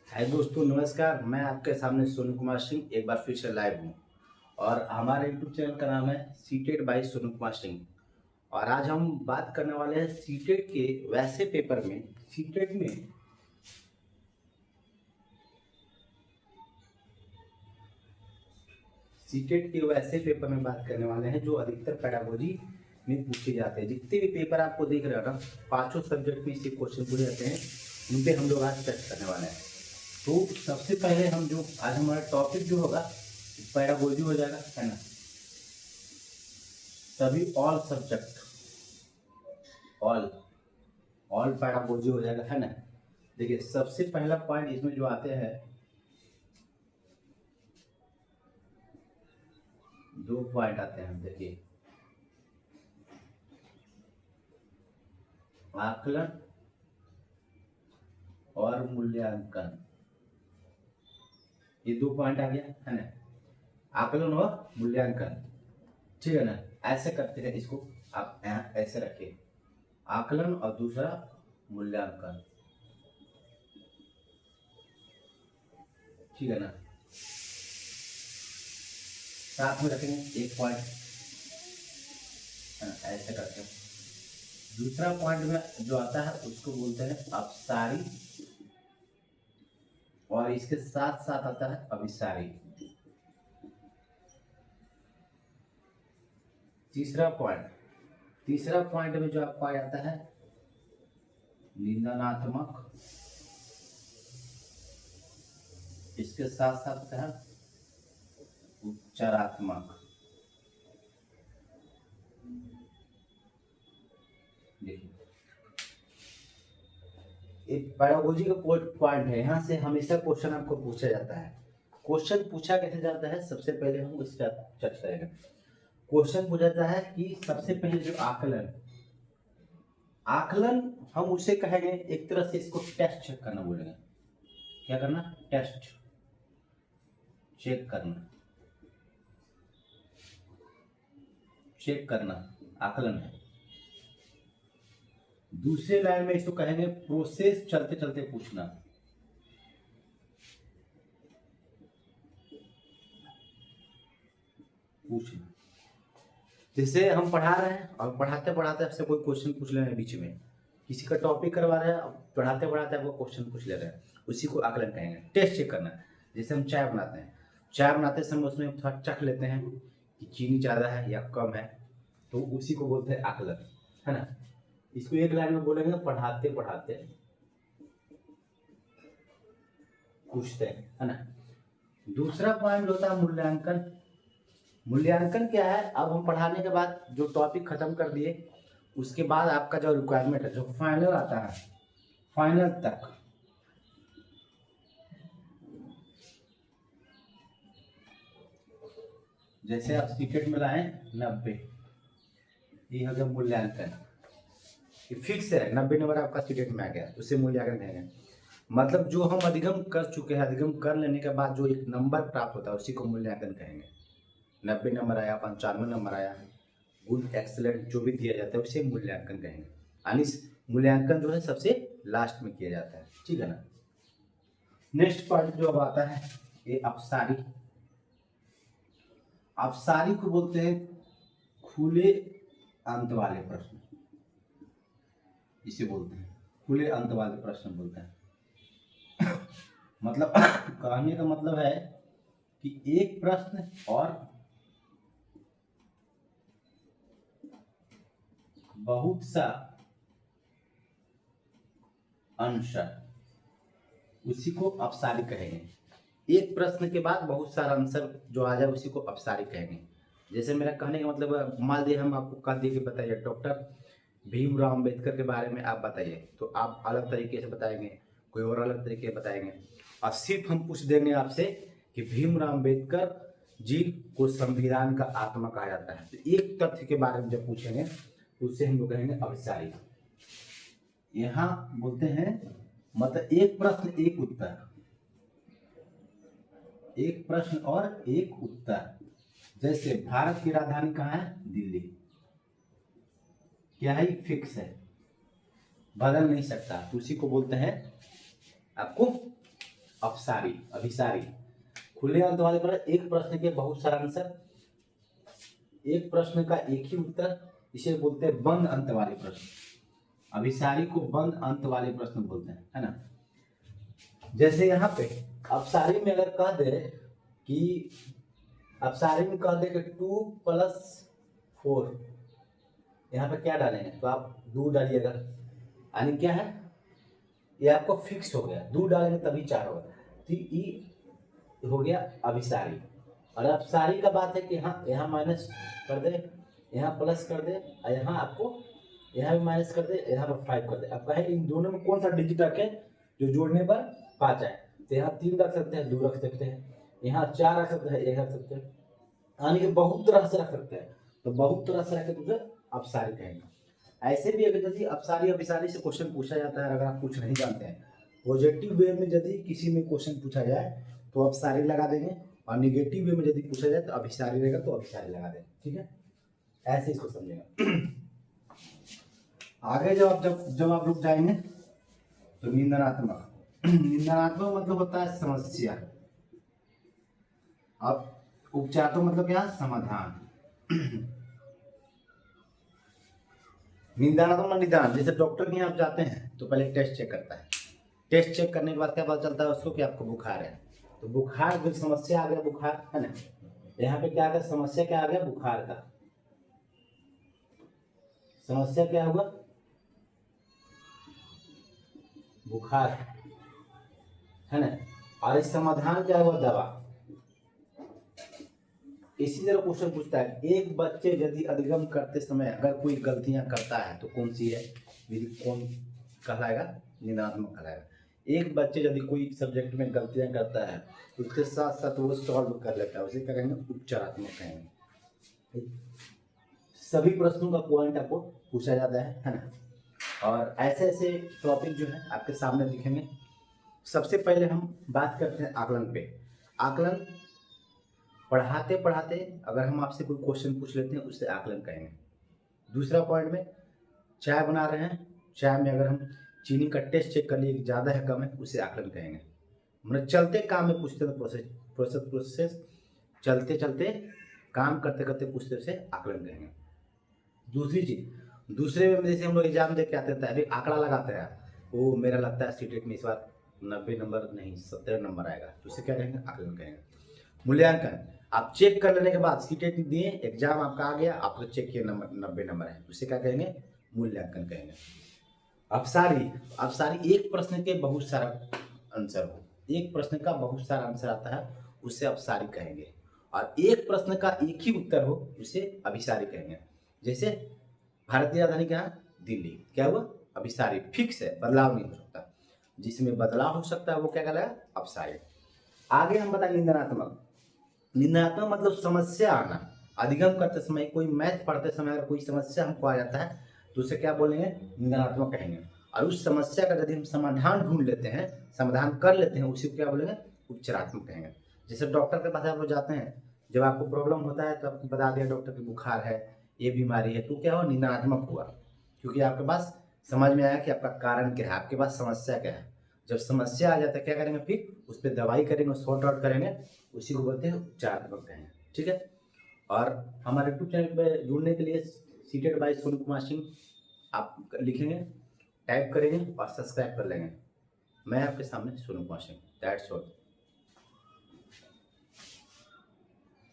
हाय दोस्तों, नमस्कार। मैं आपके सामने सोनू कुमार सिंह एक बार फिर से लाइव हूँ और हमारे यूट्यूब चैनल का नाम है सीटेट बाय सोनू कुमार सिंह। और आज हम बात करने वाले हैं सीटेट के वैसे पेपर में सीटेट के वैसे पेपर में बात करने वाले हैं जो अधिकतर पेडागोजी में पूछे जाते हैं। जितने भी पेपर आपको दिख रहे हो ना, पांचों सब्जेक्ट में से क्वेश्चन पूछे जाते हैं, उन पे हम लोग आज चर्चा करने वाले हैं। तो सबसे पहले हम जो आज हमारा टॉपिक जो होगा पेडागोजी हो जाएगा, है ना। सभी all subject all all pedagogy हो जाएगा, है ना। देखिए, सबसे पहला पॉइंट इसमें जो आते हैं, दो पॉइंट आते हैं। देखिए, आकलन और मूल्यांकन, ये दो पॉइंट आ गया, है ना। आकलन और मूल्यांकन, ठीक है ना। ऐसे करते हैं इसको, आप यहाँ ऐसे रखिए, आकलन और दूसरा मूल्यांकन, ठीक है ना। साथ में रखेंगे एक पॉइंट, ऐसे करते हैं। दूसरा पॉइंट में जो आता है उसको बोलते हैं अपसारी, और इसके साथ साथ आता है अभिसारी। तीसरा पॉइंट में जो आपको आ जाता है निंदनात्मक, इसके साथ साथ आता है उपचारात्मक। देखिए, एक पेडागोजी का पॉइंट है, यहाँ से हमेशा क्वेश्चन आपको पूछा जाता है। क्वेश्चन पूछा कैसे जाता है, सबसे पहले हम उस पर चर्चा करेंगे। क्वेश्चन पूछा जाता है कि सबसे पहले जो आकलन हम उसे कहेंगे, एक तरह से इसको टेस्ट चेक करना बोलेंगे। क्या करना? टेस्ट चेक करना आकलन है। दूसरे लाइन में इसको कहेंगे प्रोसेस चलते चलते पूछना। जैसे हम पढ़ा रहे हैं और पढ़ाते पढ़ाते आपसे कोई क्वेश्चन पूछ ले रहे हैं, बीच में किसी का टॉपिक करवा रहे हैं, पढ़ाते पढ़ाते आपको क्वेश्चन पूछ ले रहे हैं, उसी को आकलन कहेंगे। टेस्ट चेक करना। जैसे हम चाय बनाते समय उसमें थोड़ा चख लेते हैं कि चीनी ज़्यादा है या कम है, तो उसी को बोलते हैं आकलन, है ना। इसको एक लाइन में बोलेंगे, पढ़ाते पढ़ाते पूछते हैं, है ना। दूसरा पॉइंट होता है मूल्यांकन। मूल्यांकन क्या है? अब हम पढ़ाने के बाद जो टॉपिक खत्म कर दिए, उसके बाद आपका जो रिक्वायरमेंट है, जो फाइनल आता है, फाइनल तक जैसे आप सीटेट में लाए 90, ये हो गया मूल्यांकन। फिक्स है 90 नंबर आपका सीटेट में आ गया, उससे मूल्यांकन कहेंगे। मतलब जो हम अधिगम कर चुके हैं, अधिगम कर लेने के बाद जो एक नंबर प्राप्त होता है, उसी को मूल्यांकन कहेंगे। 90 नंबर आया, 95 नंबर आया, गुड एक्सलेंट जो भी दिया जाता है उसे मूल्यांकन कहेंगे। यानी मूल्यांकन जो है सबसे लास्ट में किया जाता है, ठीक है ना। नेक्स्ट पॉइंट जो अब आता है, ये अपसारी। अपसारी को बोलते हैं खुले अंत वाले प्रश्न, इसे बोलते हैं खुले अंत वाले प्रश्न बोलते हैं। मतलब कहने का मतलब है कि एक प्रश्न और बहुत सा आंसर, उसी को अपसारी कहेंगे। एक प्रश्न के बाद बहुत सारा आंसर जो आ जाए उसी को अपसारी कहेंगे। जैसे मेरा कहने का मतलब, मान लीजिए हम आपको कह दिए कि बताइए डॉक्टर भीमराव अंबेडकर के बारे में आप बताइए, तो आप अलग तरीके से बताएंगे, कोई और अलग तरीके बताएंगे। और सिर्फ हम पूछ देंगे आपसे कि भीमराव अंबेडकर जी को संविधान का आत्मा कहा जाता है, तो एक तथ्य के बारे में जब पूछेंगे तो उससे हम लोग कहेंगे अपसारी। यहाँ बोलते हैं मतलब एक प्रश्न एक उत्तर, एक प्रश्न और एक उत्तर। जैसे भारत की राजधानी कहाँ है? दिल्ली। क्या है? फिक्स है, बदल नहीं सकता, तो उसी को बोलते हैं आपको अपसारी, अभिसारी। खुले अंत वाले प्रश्न, एक प्रश्न के बहुत सारा आंसर, एक प्रश्न का एक ही उत्तर, इसे बोलते हैं बंद अंत वाले प्रश्न। अभिसारी को बंद अंत वाले प्रश्न बोलते हैं, है ना। जैसे यहाँ पे अपसारी में अगर कह दे कि अपसारी में कह दे कि 2+4, यहाँ पे क्या डालेंगे, तो आप 2 डालिएगा, यानी क्या है, ये आपको फिक्स हो गया, 2 डालेंगे तभी 4 होगा, तो ये हो गया अभिसारी। और अपसारी का बात है कि हाँ यहाँ माइनस कर दे, यहाँ प्लस कर दे, और यहाँ आपको यहाँ भी माइनस कर दे, यहाँ पर 5 कर दे। अब कहे इन दोनों में कौन सा डिजिट रखें जो जोड़ने पर 5 आए, तो यहाँ 3 रख सकते हैं, 2 रख सकते हैं, यहाँ 4 रख सकते हैं, 1 रख सकते हैं, यानी कि बहुत तरह से रख सकते हैं। तो बहुत तरह से रखे तो उसे अपसारी कहेंगे। ऐसे भी अगर यदि अपसारी अभिसारी से क्वेश्चन पूछा जाता है, अगर आप कुछ नहीं जानते हैं, पॉजिटिव वे में यदि किसी में क्वेश्चन पूछा जाए तो अपसारी लगा देंगे, और निगेटिव वे में यदि पूछा जाए तो अभिसारी रहेगा तो अभिसारी लगा देंगे, ठीक है। ऐसे इसको समझेंगे। आगे जब आप रुक जाएंगे तो निंदनात्मक। निंदनात्मक मतलब होता है समस्या, अब उपचारात्मक मतलब क्या, समाधान। निंदनात्मक निदान, जैसे डॉक्टर के यहाँ आप जाते हैं तो पहले टेस्ट चेक करता है, टेस्ट चेक करने के बाद क्या पता चलता है उसको कि आपको बुखार है, तो बुखार जो समस्या आ गया, बुखार है ना, यहाँ पे क्या आ गया, समस्या क्या आ गया, बुखार का समस्या क्या होगा, बुखार, है ना, और इस समाधान क्या हुआ, दवा। इसी तरह क्वेश्चन पूछता है, एक बच्चे यदि अधिगम करते समय अगर कोई गलतियां करता है तो कौन सी है विधि, कौन कहलाएगा, निंदनात्मक कहलाएगा। एक बच्चे यदि कोई सब्जेक्ट में गलतियां करता है तो उसके साथ साथ वो सॉल्व कर लेता है, उसे क्या कहेंगे, उपचारात्मक कहेंगे। सभी प्रश्नों का पॉइंट आपको पूछा जाता है ना। और ऐसे ऐसे टॉपिक जो है आपके सामने दिखेंगे। सबसे पहले हम बात करते हैं आकलन पे। आकलन पढ़ाते पढ़ाते अगर हम आपसे कोई क्वेश्चन पूछ लेते हैं उससे आकलन कहेंगे। दूसरा पॉइंट में चाय बना रहे हैं, चाय में अगर हम चीनी का टेस्ट चेक कर लिए ज़्यादा है कम है उसे आकलन कहेंगे। मतलब चलते काम में पूछते हैं प्रोसेस चलते चलते काम करते करते पूछते उसे आकलन कहेंगे। दूसरी चीज, दूसरे में जैसे हम लोग एग्जाम दे के आते हैं अभी आंकड़ा लगाते हैं, वो मेरा लगता है सीटेट में इस बार 90 नंबर नहीं 70 नंबर आएगा, तो उसे क्या कहेंगे, आकलन कहेंगे। मूल्यांकन, आप चेक कर लेने के बाद सीटेट दिए, एग्जाम आपका आ गया, आपको चेक किए नंबर 90 नंबर है, उसे क्या कहेंगे, मूल्यांकन कहेंगे। अपसारी, अपसारी एक प्रश्न के बहुत सारा आंसर हो, एक प्रश्न का बहुत सारा आंसर आता है उसे अपसारी कहेंगे, और एक प्रश्न का एक ही उत्तर हो उसे अभिसारी कहेंगे। जैसे भारतीय राजधानी क्या है, दिल्ली, क्या हुआ, अभिसारी, फिक्स है, बदलाव नहीं हो सकता, जिसमें बदलाव हो सकता है वो क्या कहलाएगा, अपसारी। आगे हम बताएं निंदनात्मक। निंदनात्मक मतलब समस्या आना, अधिगम करते समय, कोई मैथ पढ़ते समय अगर कोई समस्या हमको आ जाता है तो उसे क्या बोलेंगे, निंदनात्मक कहेंगे। और उस समस्या का यदि हम समाधान ढूंढ लेते हैं, समाधान कर लेते हैं, उसी को क्या बोलेंगे, उपचारात्मक कहेंगे। जैसे डॉक्टर के पास आप लोग जाते हैं, जब आपको प्रॉब्लम होता है तो आपको बता दिया डॉक्टर की बुखार है, ये बीमारी है, तो क्या हुआ, निंदनात्मक हुआ, क्योंकि आपके पास समझ में आया कि आपका कारण क्या है, आपके पास समस्या क्या है। जब समस्या आ जाता है क्या करेंगे, फिर उस पर दवाई करेंगे, सॉर्ट आउट करेंगे, उसी को बोलते हैं उपचारात्मक कहेंगे, ठीक है। और हमारे यूट्यूब चैनल पर जुड़ने के लिए सीटेड बाय सोनू कुमार सिंह आप लिखेंगे, टाइप करेंगे और सब्सक्राइब कर लेंगे। मैं आपके सामने सोनू कुमार सिंह, दैट्स ऑल।